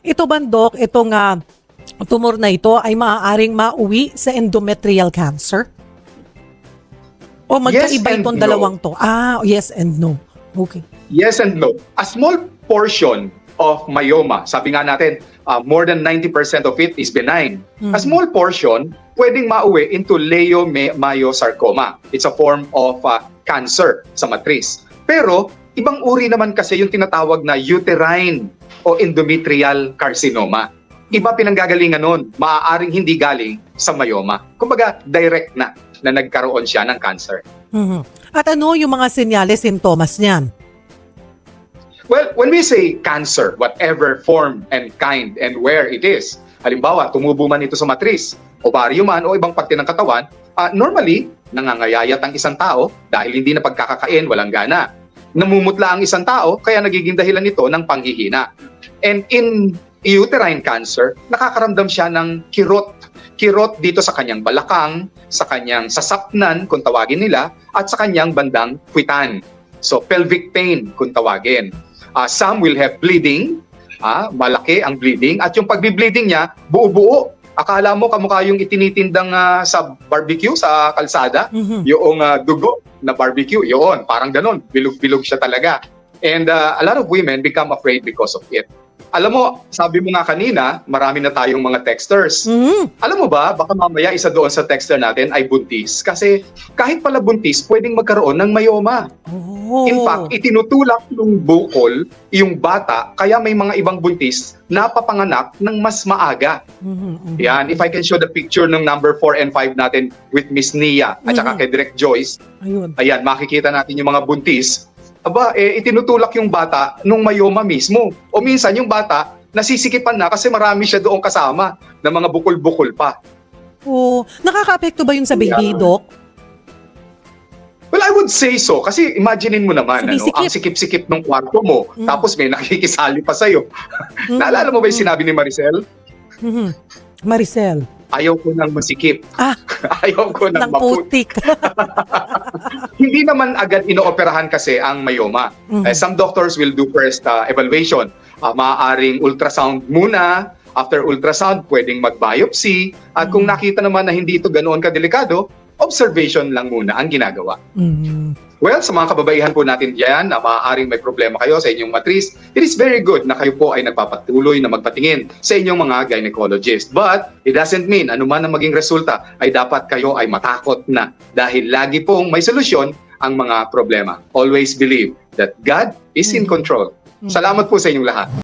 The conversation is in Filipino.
Ito ba, Dok, itong tumor na ito ay maaaring mauwi sa endometrial cancer? O magkaiba and itong no. dalawang to? Yes and no. Okay. Yes and no. A small portion of myoma, sabi nga natin, more than 90% of it is benign. A small portion pwedeng mauwi into leiomyosarcoma. It's a form of cancer sa matris. Pero ibang uri naman kasi yung tinatawag na uterine o endometrial carcinoma. Iba pinanggagalingan nun, maaaring hindi galing sa myoma. Kumbaga, direct na nagkaroon siya ng cancer. Mhm. At ano yung mga senyales, sintomas niyan? Well, when we say cancer, whatever form and kind and where it is, halimbawa, tumubo man ito sa matris, ovaryo man o ibang parte ng katawan, normally, nangangayayat ang isang tao dahil hindi na pagkakakain, walang gana. Namumutla ang isang tao, kaya nagiging dahilan nito ng panghihina. And in uterine cancer, nakakaramdam siya ng kirot. Kirot dito sa kanyang balakang, sa kanyang sasapnan, kung tawagin nila, at sa kanyang bandang puwitan. So, pelvic pain, kung tawagin. Some will have bleeding, malaki ang bleeding, at yung pagbi-bleeding niya, buo-buo. Akala mo kamukha yung itinitindang sa barbecue, sa kalsada, yung dugo na barbecue, yun, parang ganun, bilog-bilog siya talaga. And a lot of women become afraid because of it. Alam mo, sabi mo nga kanina, marami na tayong mga texters. Alam mo ba, baka mamaya isa doon sa texter natin ay buntis. Kasi kahit pala buntis, pwedeng magkaroon ng myoma. Oh. In fact, itinutulak ng bukol yung bata, kaya may mga ibang buntis na papanganak ng mas maaga. Yan, if I can show the picture ng number 4 and 5 natin with Miss Nia at saka kay Direk Joyce. Ayun. Ayan, makikita natin yung mga buntis. Itinutulak yung bata nung myoma mismo. O minsan yung bata, nasisikipan na kasi marami siya doong kasama na mga bukol-bukol pa. Oh, nakaka-apekto ba yun sa baby, Yeah. Doc? Well, I would say so. Kasi imaginein mo naman, Sumisikip. ang sikip-sikip ng kwarto mo, tapos may nakikisali pa sa'yo. Naalala mo ba yung sinabi ni Maricel? Maricel. Ayaw ko nang masikip. Ayaw ko nang Ng maputik. putik. Hindi naman agad inooperahan kasi ang myoma. Some doctors will do first evaluation. Maaaring ultrasound muna. After ultrasound, pwedeng mag-biopsy. At kung nakita naman na hindi ito ganoon kadelikado, observation lang muna ang ginagawa. Well, sa mga kababaihan po natin diyan na maaaring may problema kayo sa inyong matris, it is very good na kayo po ay nagpapatuloy na magpatingin sa inyong mga gynecologist. But it doesn't mean anuman ang maging resulta ay dapat kayo ay matakot na dahil lagi pong may solusyon ang mga problema. Always believe that God is in control. Salamat po sa inyong lahat.